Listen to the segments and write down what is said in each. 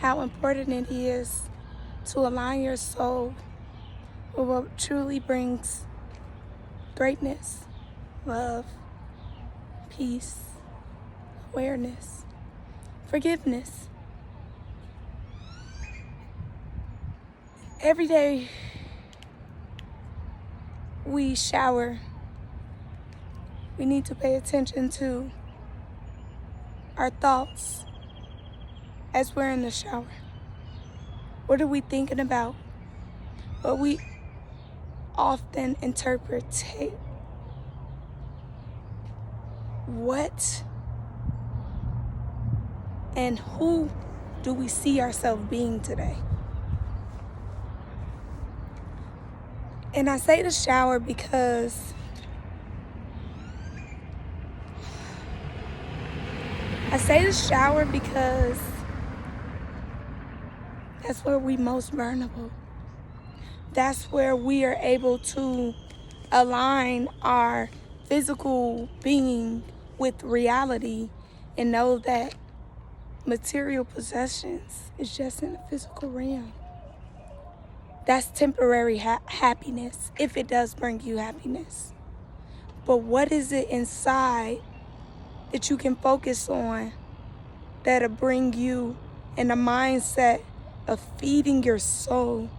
how important it is to align your soul with what truly brings greatness, love, peace, awareness, forgiveness. Every day we shower, we need to pay attention to our thoughts as we're in the shower. What are we thinking about? What we often interpretate. What and who do we see ourselves being today? And I say the shower because that's where we most vulnerable. That's where we are able to align our physical being with reality and know that material possessions is just in the physical realm. That's temporary happiness, if it does bring you happiness. But what is it inside that you can focus on that'll bring you in a mindset of feeding your soul?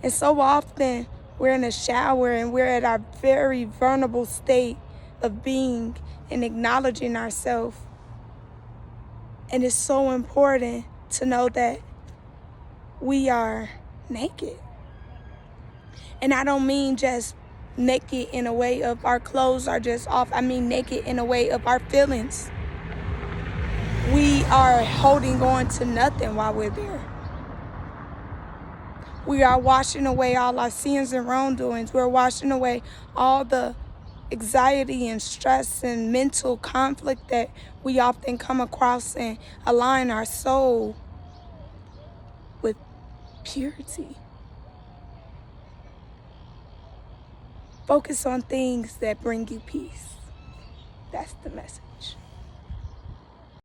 And so often we're in a shower and we're at our very vulnerable state of being and acknowledging ourselves. And it's so important to know that we are naked. And I don't mean just naked in a way of our clothes are just off. I mean naked in a way of our feelings. We are holding on to nothing while we're there. We are washing away all our sins and wrongdoings. We're washing away all the anxiety and stress and mental conflict that we often come across and align our soul with purity. Focus on things that bring you peace. That's the message.